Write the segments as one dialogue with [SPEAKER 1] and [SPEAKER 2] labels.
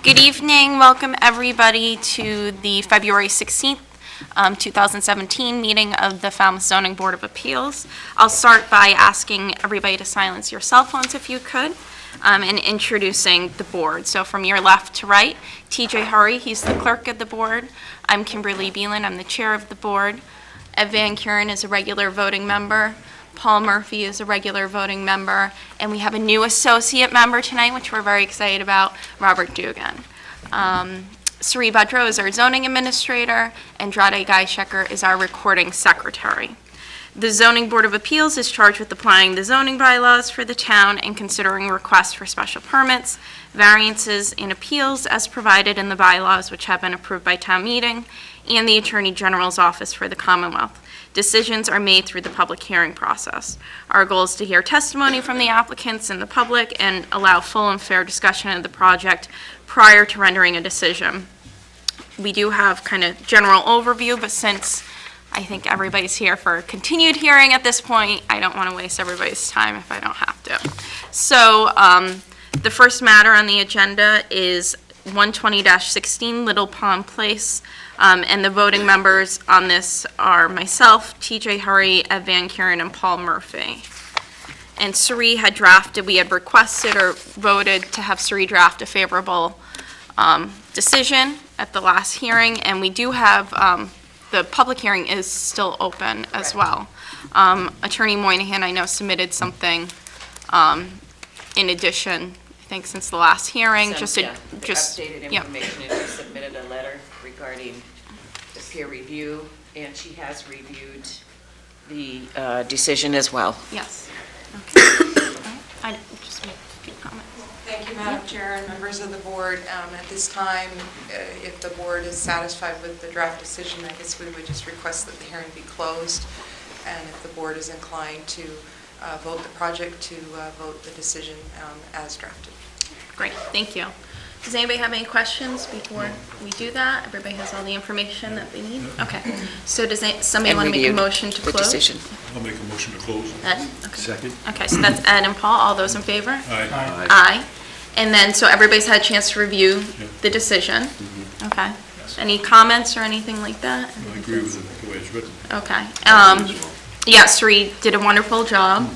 [SPEAKER 1] Good evening. Welcome everybody to the February 16th, 2017 meeting of the Falmouth Zoning Board of Appeals. I'll start by asking everybody to silence your cell phones if you could, and introducing the board. So from your left to right, TJ Hurry, he's the clerk of the board. I'm Kimberly Beelan, I'm the chair of the board. Ed Van Kuren is a regular voting member. Paul Murphy is a regular voting member, and we have a new associate member tonight, which we're very excited about, Robert Dugan. Sri Budrow is our zoning administrator, and Andrade Geishecker is our recording secretary. The Zoning Board of Appeals is charged with applying the zoning bylaws for the town and considering requests for special permits, variances, and appeals as provided in the bylaws which have been approved by town meeting and the Attorney General's Office for the Commonwealth. Decisions are made through the public hearing process. Our goal is to hear testimony from the applicants and the public and allow full and fair discussion of the project prior to rendering a decision. We do have kind of general overview, but since I think everybody's here for a continued hearing at this point, I don't want to waste everybody's time if I don't have to. So the first matter on the agenda is 120-16 Little Pond Place. And the voting members on this are myself, TJ Hurry, Ed Van Kuren, and Paul Murphy. And Sri had drafted, we had requested or voted to have Sri draft a favorable decision at the last hearing, and we do have, the public hearing is still open as well. Attorney Moynihan, I know, submitted something in addition, I think, since the last hearing.
[SPEAKER 2] Updated information, and she submitted a letter regarding the peer review, and she has reviewed the decision as well.
[SPEAKER 1] Yes. Okay. I just make a few comments.
[SPEAKER 3] Thank you, Madam Chair and members of the board. At this time, if the board is satisfied with the draft decision, I guess we would just request that the hearing be closed, and if the board is inclined to vote the project, to vote the decision as drafted.
[SPEAKER 1] Great, thank you. Does anybody have any questions before we do that? Everybody has all the information that they need? Okay. So does somebody want to make a motion to close?
[SPEAKER 2] Decision.
[SPEAKER 4] I'll make a motion to close.
[SPEAKER 1] Ed? Okay.
[SPEAKER 4] Second.
[SPEAKER 1] Okay, so that's Ed and Paul. All those in favor?
[SPEAKER 4] Aye.
[SPEAKER 1] Aye. And then, so everybody's had a chance to review the decision? Okay. Any comments or anything like that?
[SPEAKER 4] I agree with it the way it's written.
[SPEAKER 1] Okay. Yeah, Sri did a wonderful job,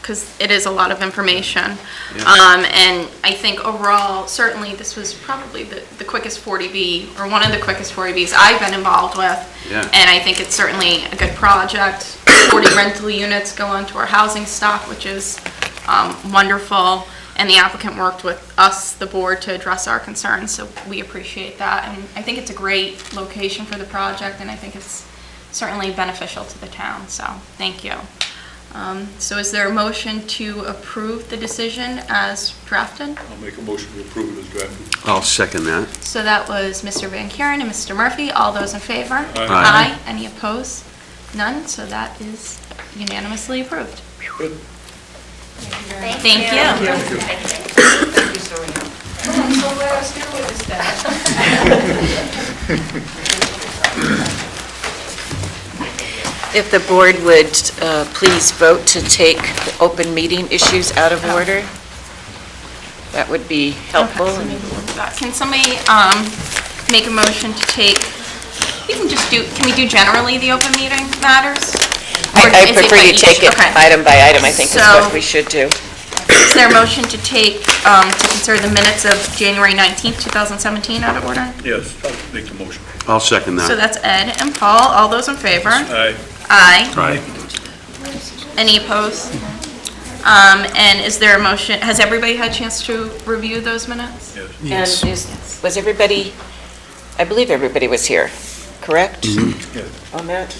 [SPEAKER 1] because it is a lot of information. And I think overall, certainly this was probably the quickest 40B, or one of the quickest 40Bs I've been involved with.
[SPEAKER 5] Yeah.
[SPEAKER 1] And I think it's certainly a good project. 40 rental units go onto our housing stock, which is wonderful. And the applicant worked with us, the board, to address our concerns, so we appreciate that. And I think it's a great location for the project, and I think it's certainly beneficial to the town, so thank you. So is there a motion to approve the decision as drafted?
[SPEAKER 4] I'll make a motion to approve it as drafted.
[SPEAKER 5] I'll second that.
[SPEAKER 1] So that was Mr. Van Kuren and Mr. Murphy. All those in favor?
[SPEAKER 4] Aye.
[SPEAKER 1] Aye. Any opposed? None. So that is unanimously approved.
[SPEAKER 4] Good.
[SPEAKER 1] Thank you.
[SPEAKER 2] Thank you so much.
[SPEAKER 3] So let us hear what is that.
[SPEAKER 2] If the board would please vote to take the open meeting issues out of order, that would be helpful.
[SPEAKER 1] Okay, so maybe we'll do that. Can somebody make a motion to take, we can just do, can we do generally the open meeting matters? Or
[SPEAKER 2] I
[SPEAKER 1] is it
[SPEAKER 2] prefer
[SPEAKER 1] by
[SPEAKER 2] you take
[SPEAKER 1] each?
[SPEAKER 2] it
[SPEAKER 1] Okay.
[SPEAKER 2] item by item, I think is
[SPEAKER 1] So-
[SPEAKER 2] what we should do.
[SPEAKER 1] Is there a motion to take, to consider the minutes of January 19th, 2017 out of order?
[SPEAKER 4] Yes, I'll make the motion.
[SPEAKER 5] I'll second
[SPEAKER 1] So
[SPEAKER 5] that.
[SPEAKER 1] that's Ed and Paul. All those in favor?
[SPEAKER 4] Aye.
[SPEAKER 1] Aye.
[SPEAKER 5] Aye.
[SPEAKER 1] Any opposed? And is there a motion, has everybody had a chance to review those minutes?
[SPEAKER 4] Yes.
[SPEAKER 2] And was everybody, I believe everybody was here, correct?
[SPEAKER 4] Yes.
[SPEAKER 2] On that?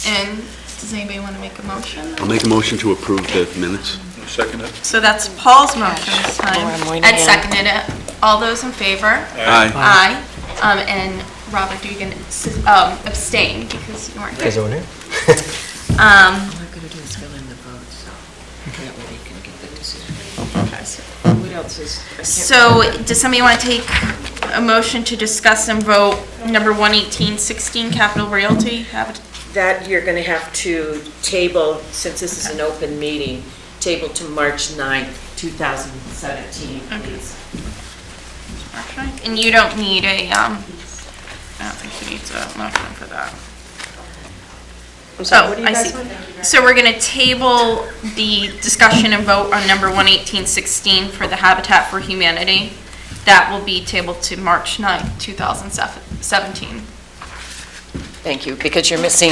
[SPEAKER 1] And does anybody want to make a motion?
[SPEAKER 5] I'll make a motion to approve the minutes.
[SPEAKER 4] I'll second it.
[SPEAKER 1] So that's Paul's motion this
[SPEAKER 2] Laura
[SPEAKER 1] time.
[SPEAKER 2] Moynihan.
[SPEAKER 1] Ed seconded it. All those in favor?
[SPEAKER 5] Aye.
[SPEAKER 1] Aye. And Robert Dugan abstained because you weren't here.
[SPEAKER 6] Because I went in.
[SPEAKER 2] All I'm going to do is fill in the votes, so that way they can get the decision. What else is?
[SPEAKER 1] So does somebody want to take a motion to discuss and vote number 11816 Capital Realty?
[SPEAKER 2] That you're going to have to table, since this is an open meeting, table to March 9th 2017, please.
[SPEAKER 1] March 9th. And you don't need a, I don't think she needs a motion for that.
[SPEAKER 2] sorry, what do you
[SPEAKER 1] I
[SPEAKER 2] guys
[SPEAKER 1] see.
[SPEAKER 2] want?
[SPEAKER 1] So we're going to table the discussion and vote on number 11816 for the Habitat for Humanity. That will be tabled to March 9th, 2017.
[SPEAKER 2] Thank you, because you're missing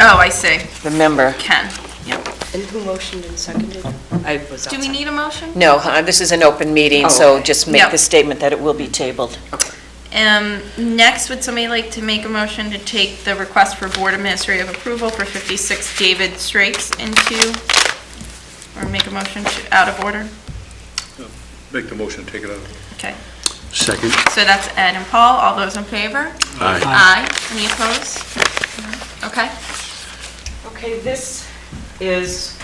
[SPEAKER 1] Oh, I see.
[SPEAKER 2] the member.
[SPEAKER 1] Ken. Yep.
[SPEAKER 6] And who motioned and seconded? I was
[SPEAKER 1] Do we
[SPEAKER 6] outside.
[SPEAKER 1] need a motion?
[SPEAKER 2] No, this is an open meeting,
[SPEAKER 6] Oh,
[SPEAKER 2] so
[SPEAKER 6] okay.
[SPEAKER 2] just make
[SPEAKER 1] Yep.
[SPEAKER 2] the statement that it will be tabled.
[SPEAKER 1] Next, would somebody like to make a motion to take the request for board administrative approval for 56 David Straits into, or make a motion to, out of order?
[SPEAKER 4] Make the motion, take it out.
[SPEAKER 1] Okay,
[SPEAKER 5] Second?
[SPEAKER 1] so that's Ed and Paul. All those in favor?
[SPEAKER 5] Aye.
[SPEAKER 1] Aye. Any opposed? Okay.
[SPEAKER 2] Okay, this is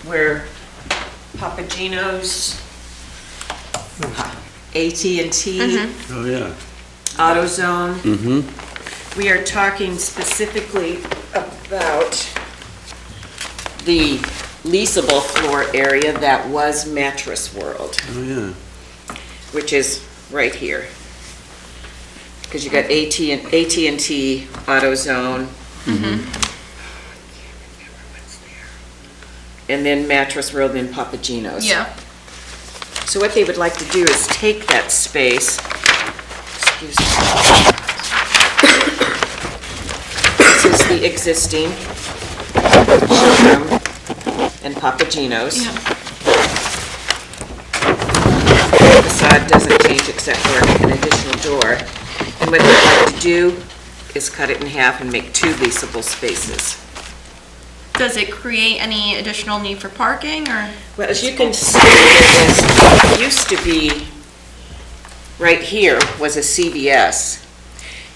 [SPEAKER 2] where Papagino's, AT&T,
[SPEAKER 5] Oh, yeah.
[SPEAKER 2] AutoZone.
[SPEAKER 5] Mm-hmm.
[SPEAKER 2] We are talking specifically about the leasable floor area that was Mattress World,
[SPEAKER 5] Oh, yeah.
[SPEAKER 2] which is right here. Because you got AT&T, AutoZone. And then Mattress World, then Papagino's.
[SPEAKER 1] Yeah.
[SPEAKER 2] So what they would like to do is take that space, excuse me. This is the existing showroom and Papagino's.
[SPEAKER 1] Yeah.
[SPEAKER 2] The facade doesn't change except for an additional door. And what they'd like to do is cut it in half and make 2 leasable spaces.
[SPEAKER 1] Does it create any additional need for parking, or?
[SPEAKER 2] Well, as you can see, it used to be, right here was a CVS.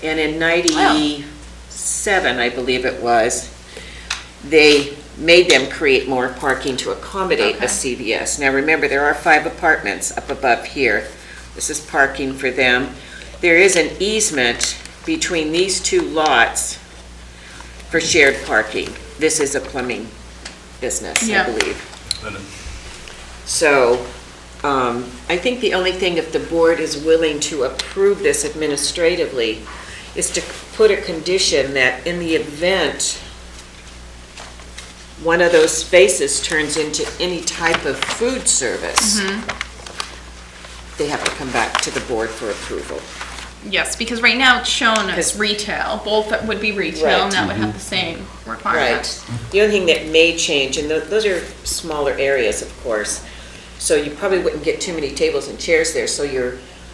[SPEAKER 2] And in 97, I believe it was, they made them create more parking to accommodate
[SPEAKER 1] Okay.
[SPEAKER 2] a CVS. Now, remember, there are 5 apartments up above here. This is parking for them. There is an easement between these 2 lots for shared parking. This is a plumbing business, I
[SPEAKER 1] Yeah.
[SPEAKER 2] believe.
[SPEAKER 4] Then it-
[SPEAKER 2] So, I think the only thing, if the board is willing to approve this administratively, is to put a condition that in the event one of those spaces turns into any type of food service, they have to come back to the board for approval.
[SPEAKER 1] Yes, because right now it's shown as
[SPEAKER 2] Because-
[SPEAKER 1] retail. Both would be retail, and
[SPEAKER 2] Right.
[SPEAKER 1] that would have the same requirements.
[SPEAKER 2] The only thing that may change, and those are smaller areas, of course, so you probably wouldn't get too many tables and chairs there, so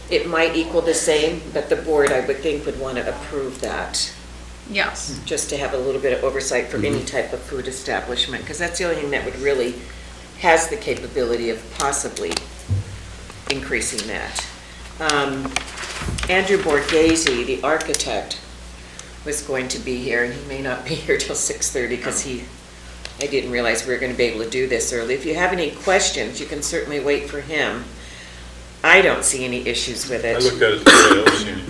[SPEAKER 2] it might equal the same, but the board, I would think, would want to approve that,
[SPEAKER 1] Yes.
[SPEAKER 2] just to have a little bit of oversight for any type of food establishment, because that's the only thing that would really, has the capability of possibly increasing that. Andrew Borghese, the architect, was going to be here, and he may not be here till 6:30, because I didn't realize we were going to be able to do this early. If you have any questions, you can certainly wait for him. I don't see any issues with
[SPEAKER 4] I
[SPEAKER 2] it.
[SPEAKER 4] looked at it today, I don't see any.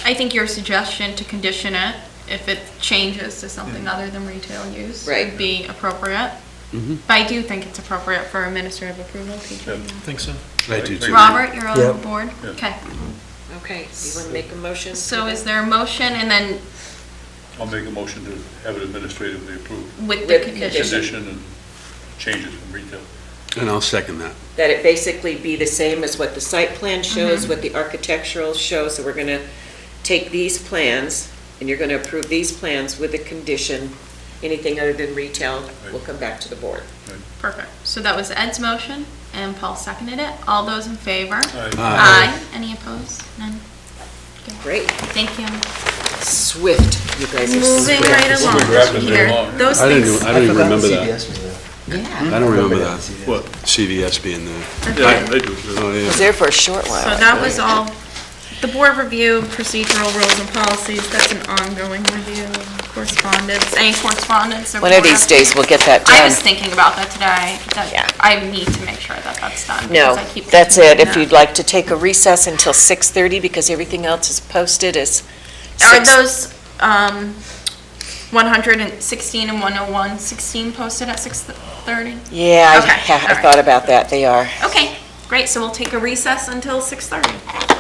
[SPEAKER 1] I think your suggestion to condition it, if it changes to something other than retail use,
[SPEAKER 2] Right.
[SPEAKER 1] would be appropriate. But I do think it's appropriate for administrative approval, PJ.
[SPEAKER 4] Yeah.
[SPEAKER 7] Think so?
[SPEAKER 5] I do too.
[SPEAKER 1] Robert, you're on
[SPEAKER 7] Yep.
[SPEAKER 1] board?
[SPEAKER 4] Yeah.
[SPEAKER 1] Okay.
[SPEAKER 2] Okay, do you want to make a motion?
[SPEAKER 1] So is there a motion, and then
[SPEAKER 4] I'll make a motion to have it administratively approved.
[SPEAKER 1] with the
[SPEAKER 2] With
[SPEAKER 1] condition?
[SPEAKER 4] Condition and changes from retail.
[SPEAKER 5] And I'll second that.
[SPEAKER 2] That it basically be the same as what the site plan shows, what the architectural shows, so we're going to take these plans, and you're going to approve these plans with the condition, anything other than retail will come back to the board.
[SPEAKER 1] Perfect. So that was Ed's motion, and Paul seconded it. All those in favor?
[SPEAKER 4] Aye.
[SPEAKER 1] Aye. Any opposed? None?
[SPEAKER 2] Great,
[SPEAKER 1] Thank you.
[SPEAKER 2] swift, you guys are
[SPEAKER 1] Moving
[SPEAKER 2] swift.
[SPEAKER 1] right along
[SPEAKER 4] rapid
[SPEAKER 1] here.
[SPEAKER 4] along.
[SPEAKER 1] Those
[SPEAKER 5] I
[SPEAKER 1] things.
[SPEAKER 5] didn't even remember that.
[SPEAKER 7] CBS was there.
[SPEAKER 2] Yeah,
[SPEAKER 5] I don't remember that.
[SPEAKER 4] What?
[SPEAKER 5] CVS being there.
[SPEAKER 4] Yeah, I do.
[SPEAKER 5] Oh,
[SPEAKER 2] I was
[SPEAKER 5] yeah.
[SPEAKER 2] there for a short while.
[SPEAKER 1] So that was all, the board review, procedural rules and policies, that's an ongoing review. Correspondence, any correspondence? or
[SPEAKER 2] One of
[SPEAKER 1] board
[SPEAKER 2] these days, we'll get that
[SPEAKER 1] I
[SPEAKER 2] done.
[SPEAKER 1] was thinking about that today,
[SPEAKER 2] Yeah.
[SPEAKER 1] that I need to make sure that that's done.
[SPEAKER 2] No,
[SPEAKER 1] because I keep
[SPEAKER 2] that's
[SPEAKER 1] thinking
[SPEAKER 2] it. If
[SPEAKER 1] that.
[SPEAKER 2] you'd like to take a recess until 6:30, because everything else is posted as
[SPEAKER 1] Are
[SPEAKER 2] 6.
[SPEAKER 1] those, 116 and 101-16 posted at 6:30?
[SPEAKER 2] Yeah,
[SPEAKER 1] Okay, all
[SPEAKER 2] I
[SPEAKER 1] right.
[SPEAKER 2] thought about that, they are.
[SPEAKER 1] Okay, great, so we'll take a recess until 6:30.